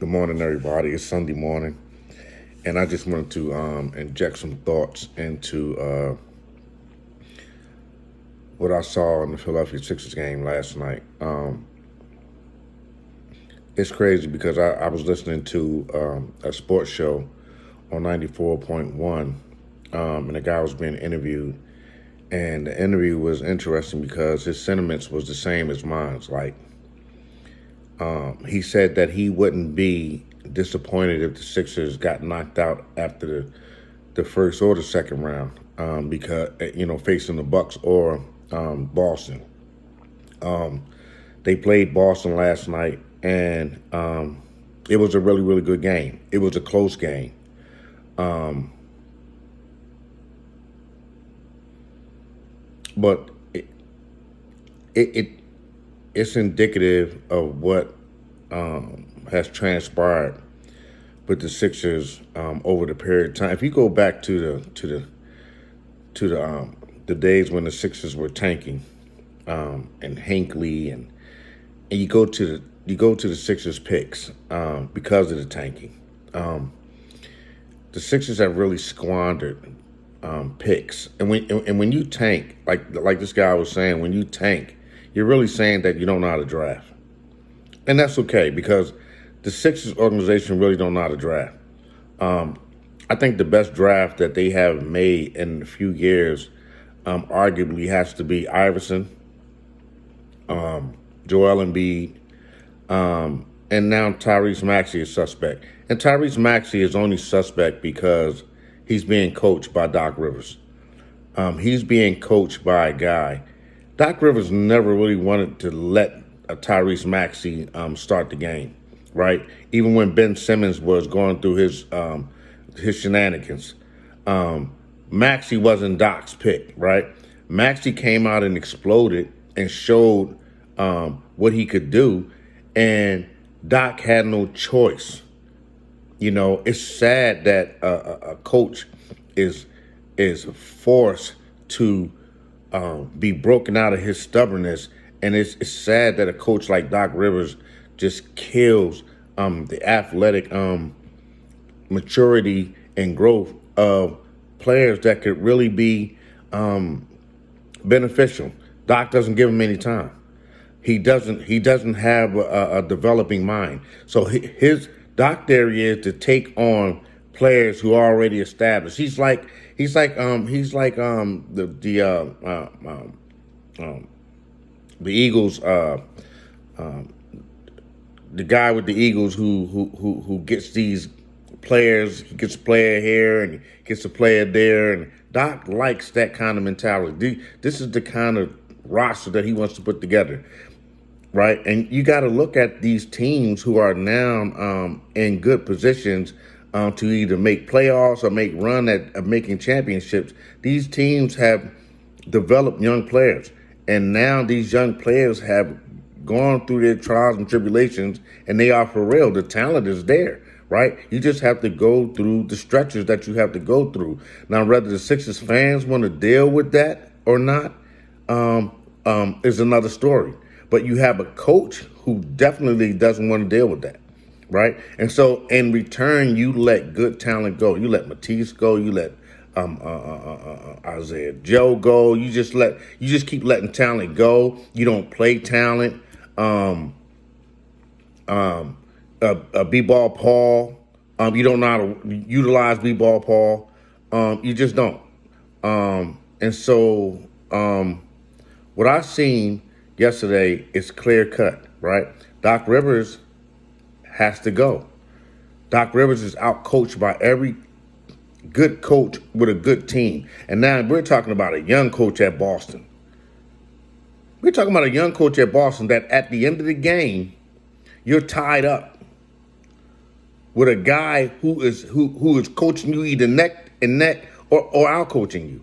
Good morning, everybody. It's Sunday morning, and I just wanted to inject some thoughts into what I saw in the Philadelphia Sixers game last night. It's crazy because I was listening to a sports show on 94.1, and the guy was being interviewed, and the interview was interesting because his sentiments was the same as mine. Like, he said that he wouldn't be disappointed if the Sixers got knocked out after the first or the second round, because facing the Bucks or Boston. They played Boston last night, and it was a really, really good game. It was a close game. But it's indicative of what has transpired with the Sixers over the period of time. If you go back to the days when the Sixers were tanking, and Hinckley, and you go to the Sixers picks because of the tanking. The Sixers have really squandered picks, and when you tank, like this guy was saying, when you tank, you're really saying that you don't know how to draft. And that's okay, because the Sixers organization really don't know how to draft. I think the best draft that they have made in a few years arguably has to be Iverson, Joel Embiid, and now Tyrese Maxey is suspect. And Tyrese Maxey is only suspect because he's being coached by Doc Rivers. He's being coached by a guy. Doc Rivers never really wanted to let Tyrese Maxey start the game, right? Even when Ben Simmons was going through his shenanigans, Maxey wasn't Doc's pick, right? Maxey came out and exploded and showed what he could do, and Doc had no choice. It's sad that a coach is forced to be broken out of his stubbornness, and it's sad that a coach like Doc Rivers just kills the athletic maturity and growth of players that could really be beneficial. Doc doesn't give him any time. He doesn't have a developing mind. So his Doc theory is to take on players who are already established. He's like the Eagles, the guy with the Eagles who gets these players. He gets a player here and gets a player there, and Doc likes that kind of mentality. This is the kind of roster that he wants to put together, right? And you got to look at these teams who are now in good positions to either make playoffs or make run at making championships. These teams have developed young players, and now these young players have gone through their trials and tribulations, and they are for real. The talent is there, right? You just have to go through the stretches that you have to go through. Now, whether the Sixers fans want to deal with that or not is another story. But you have a coach who definitely doesn't want to deal with that, right? And so in return, you let good talent go. You let Matisse go. You let Isaiah Joe go. You just keep letting talent go. You don't play talent. B-ball Paul. You don't know how to utilize B-ball Paul. You just don't. And so what I seen yesterday is clear cut, right? Doc Rivers has to go. Doc Rivers is out coached by every good coach with a good team. And now we're talking about a young coach at Boston. We're talking about a young coach at Boston that at the end of the game, you're tied up with a guy who is coaching you either neck and neck or out coaching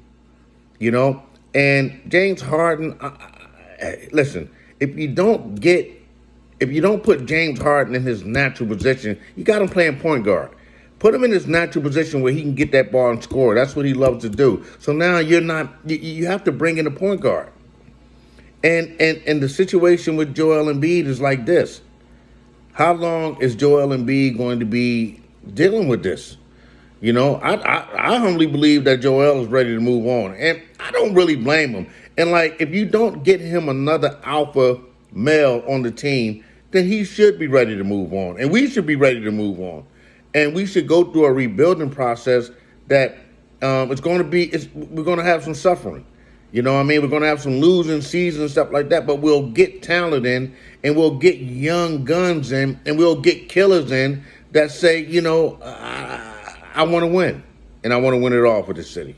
you, And James Harden, listen, if you don't put James Harden in his natural position, you got him playing point guard. Put him in his natural position where he can get that ball and score. That's what he loves to do. So now you have to bring in a point guard. And the situation with Joel Embiid is like this. How long is Joel Embiid going to be dealing with this? You know, I humbly believe that Joel is ready to move on, and I don't really blame him. And like, if you don't get him another alpha male on the team, then he should be ready to move on, and we should be ready to move on, and we should go through a rebuilding process that it's going to be. We're going to have some suffering. You know what I mean? We're going to have some losing seasons and stuff like that, but we'll get talent in, and we'll get young guns in, and we'll get killers in that say, you know, I want to win, and I want to win it all for this city.